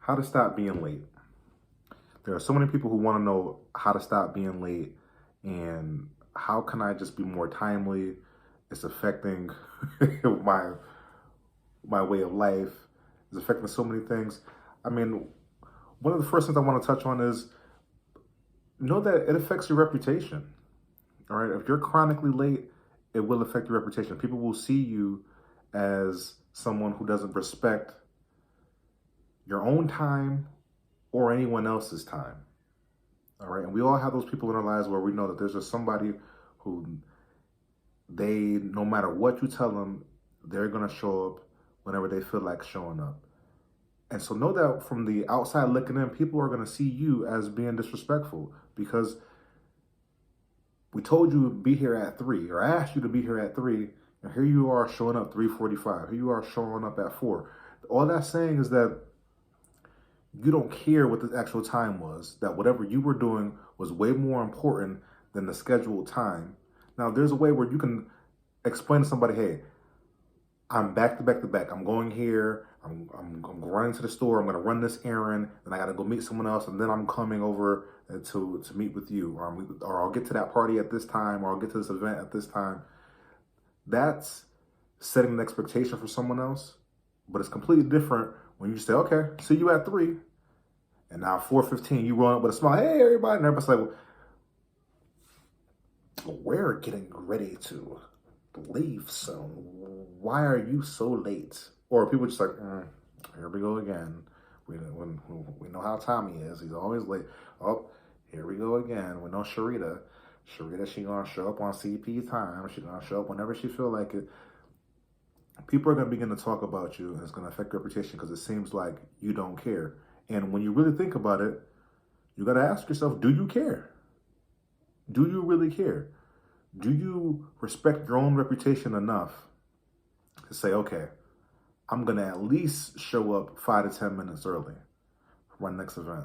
How to stop being late. There are so many people who want to know how to stop being late and how can I just be more timely. It's affecting my my way of life. It's affecting so many things. I mean, one of the first things I want to touch on is know that it affects your reputation. All right. If you're chronically late, it will affect your reputation. People will see you as someone who doesn't respect your own time or anyone else's time. All right. And we all have those people in our lives where we know that there's just somebody who no matter what you tell them, they're going to show up whenever they feel like showing up. And so know that from the outside looking in, people are going to see you as being disrespectful because we told you to be here at 3, or I asked you to be here at 3, and here you are showing up 3:45. Here you are showing up at 4. All that's saying is that you don't care what the actual time was, that whatever you were doing was way more important than the scheduled time. Now, there's a way where you can explain to somebody, hey, I'm back to back to back. I'm going here. I'm running to the store. I'm going to run this errand, and I got to go meet someone else, and then I'm coming over to meet with you, or I'll get to that party at this time, or I'll get to this event at this time. That's setting an expectation for someone else, but it's completely different when you say, okay, see you at 3, and now 4:15, you run up with a smile, hey, everybody, and everybody's like, well, we're getting ready to leave soon. Why are you so late? Or people just like, here we go again. We know how Tommy is. He's always late. Oh, here we go again. We know Sharita, she gonna show up on CP time. She gonna show up whenever she feel like it. People are gonna begin to talk about you, and it's gonna affect your reputation because it seems like you don't care. And when you really think about it, you gotta ask yourself, do you care? Do you really care? Do you respect your own reputation enough to say, okay, I'm going to at least show up 5 to 10 minutes early for my next event?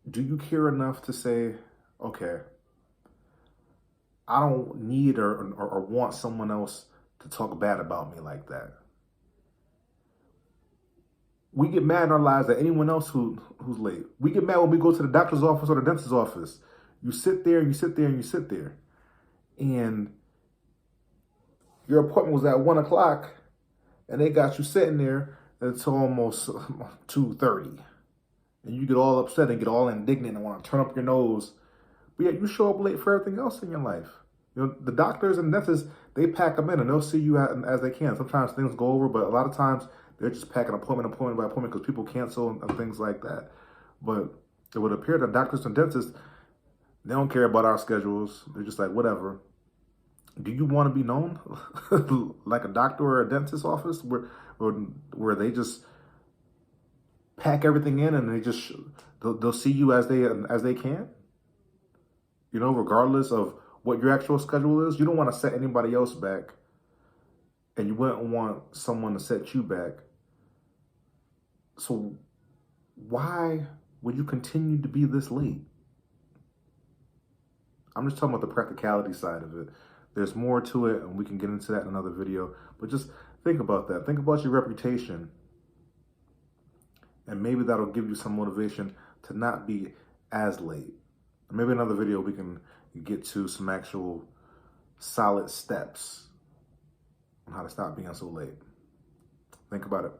Do you care enough to say, okay, I don't need or want someone else to talk bad about me like that? We get mad in our lives at anyone else who's late. We get mad when we go to the doctor's office or the dentist's office. You sit there and you sit there and you sit there. And your appointment was at 1 o'clock and they got you sitting there until almost 2:30. And you get all upset and get all indignant and want to turn up your nose. But yet you show up late for everything else in your life. You know, the doctors and dentists, they pack them in and they'll see you as they can. Sometimes things go over, but a lot of times they're just packing appointment by appointment because people cancel and things like that. But it would appear that doctors and dentists, they don't care about our schedules. They're just like, whatever. Do you want to be known like a doctor or a dentist office where they just pack everything in and they'll see you as they can? You know, regardless of what your actual schedule is, you don't want to set anybody else back, and you wouldn't want someone to set you back. So why would you continue to be this late? I'm just talking about the practicality side of it. There's more to it, and we can get into that in another video. But just think about that. Think about your reputation. And maybe that'll give you some motivation to not be as late. Maybe another video we can get to some actual solid steps on how to stop being so late. Think about it.